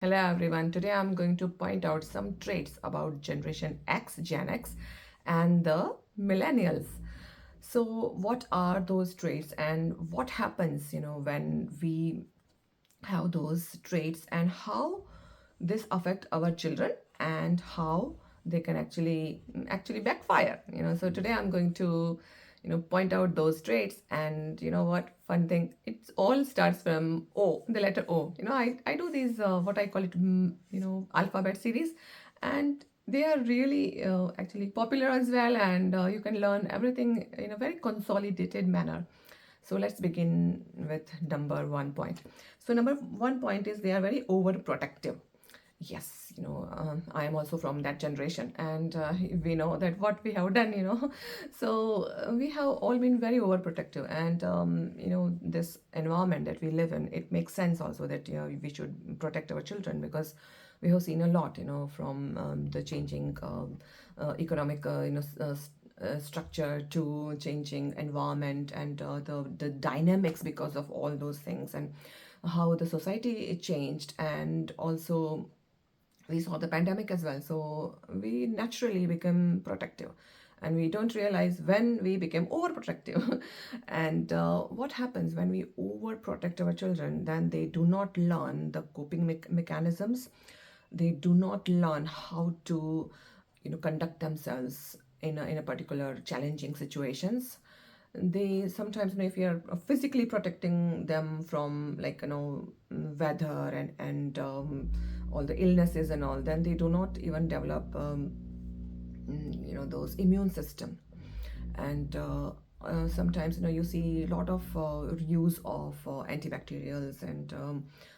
Hello everyone. Today I'm going to point out some traits about Generation X, Gen X, and the Millennials. So, what are those traits and what happens, when we have those traits and how this affect our children and how they can actually backfire. So today I'm going to point out those traits. And you know what, fun thing, it all starts from O, the letter O. I do these what I call it alphabet series, and they are really actually popular as well, and you can learn everything in a very consolidated manner. So let's begin with number 1 point. So number 1 point is they are very overprotective. Yes, I am also from that generation, and we know that what we have done. So we have all been very overprotective, and this environment that we live in, it makes sense also that we should protect our children, because we have seen a lot, from the changing economic, structure to changing environment, and the dynamics because of all those things, and how the society changed, and also we saw the pandemic as well. So we naturally become protective, and we don't realize when we became overprotective. And what happens when we overprotect our children? Then they do not learn the coping mechanisms. They do not learn how to conduct themselves in a particular challenging situations. They sometimes, if you're physically protecting them from, like, weather and all the illnesses and all, then they do not even develop those immune system. And sometimes you see a lot of use of antibacterials, and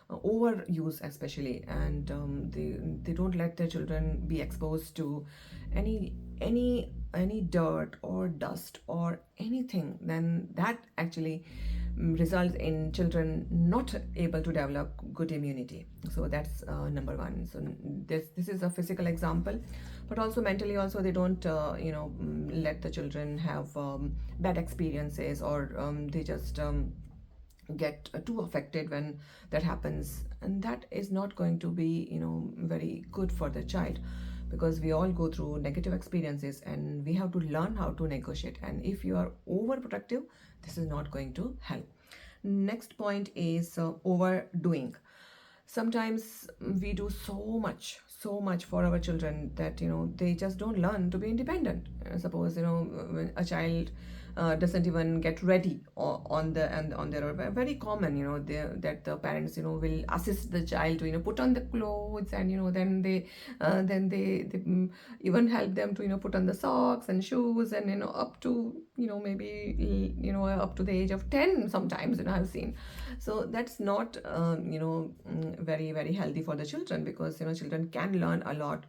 overuse especially, and they don't let their children be exposed to any dirt or dust or anything. Then that actually results in children not able to develop good immunity. So that's number one. So this is a physical example, but also mentally also they don't let the children have bad experiences, or they just get too affected when that happens, and that is not going to be very good for the child, because we all go through negative experiences, and we have to learn how to negotiate. And if you are overprotective, this is not going to help. Next point is overdoing. Sometimes we do so much for our children that they just don't learn to be independent. Suppose when a child doesn't even get ready on the and on their own. Very common, that the parents will assist the child to put on the clothes, and then they even help them to put on the socks and shoes, and up to maybe up to the age of 10 sometimes, I've seen. So that's not very very healthy for the children, because children can learn a lot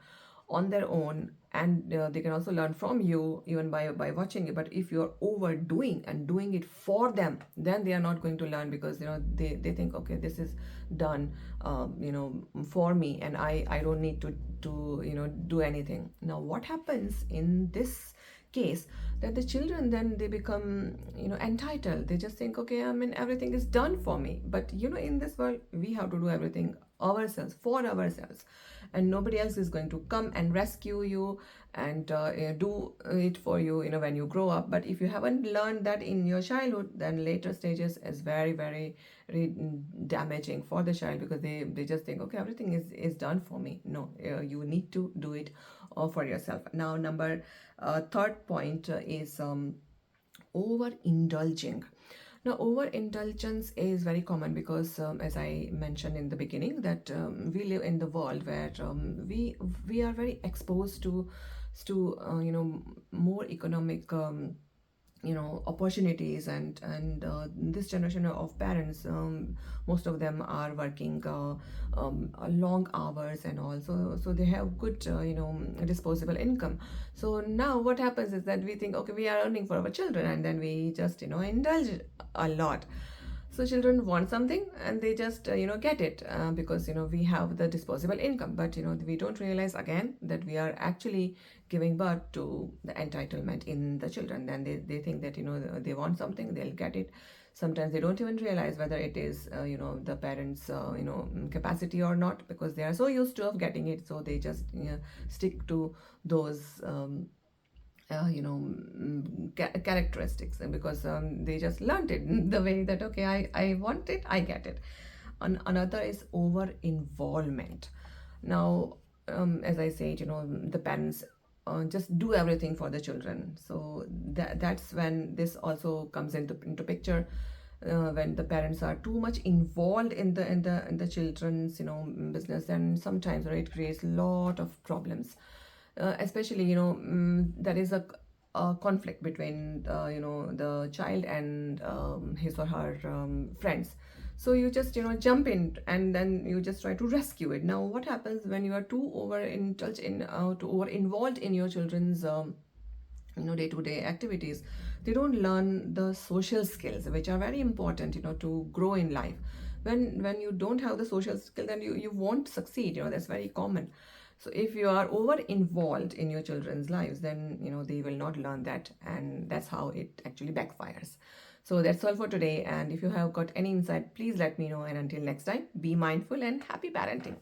on their own, and they can also learn from you, even by watching it. But if you're overdoing and doing it for them, then they are not going to learn, because they think, okay, this is done for me, and I don't need to do anything. Now what happens in this case, that the children, then they become entitled. They just think, okay, I mean, everything is done for me. But in this world, we have to do everything ourselves, for ourselves, and nobody else is going to come and rescue you and do it for you when you grow up. But if you haven't learned that in your childhood, then later stages is very very, very damaging for the child, because they just think, okay, everything is done for me. No, you need to do it for yourself. Now number third point is overindulging. Now, overindulgence is very common, because, as I mentioned in the beginning, that we live in the world where we are very exposed to more economic opportunities, and this generation of parents, most of them are working long hours, and also so they have good disposable income. So now what happens is that we think, okay, we are earning for our children, and then we just indulge a lot. So children want something, and they just get it, because we have the disposable income. But we don't realize again that we are actually giving birth to the entitlement in the children. Then they think that they want something, they'll get it. Sometimes they don't even realize whether it is the parents capacity or not, because they are so used to of getting it, so they just stick to those characteristics, and because they just learned it the way that, okay, I want it, I get it. Another is over involvement. Now, as I said, the parents just do everything for the children. So that's when this also comes into picture. When the parents are too much involved in the children's business, and sometimes, it creates a lot of problems. Especially, there is a conflict between the child and his or her friends. So you just jump in, and then you just try to rescue it. Now, what happens when you are too over indulged in too over involved in your children's day-to-day activities? They don't learn the social skills, which are very important, to grow in life. When you don't have the social skill, then you won't succeed. That's very common. So if you are over involved in your children's lives, then they will not learn that, and that's how it actually backfires. So that's all for today, and if you have got any insight, please let me know. And until next time, be mindful and happy parenting.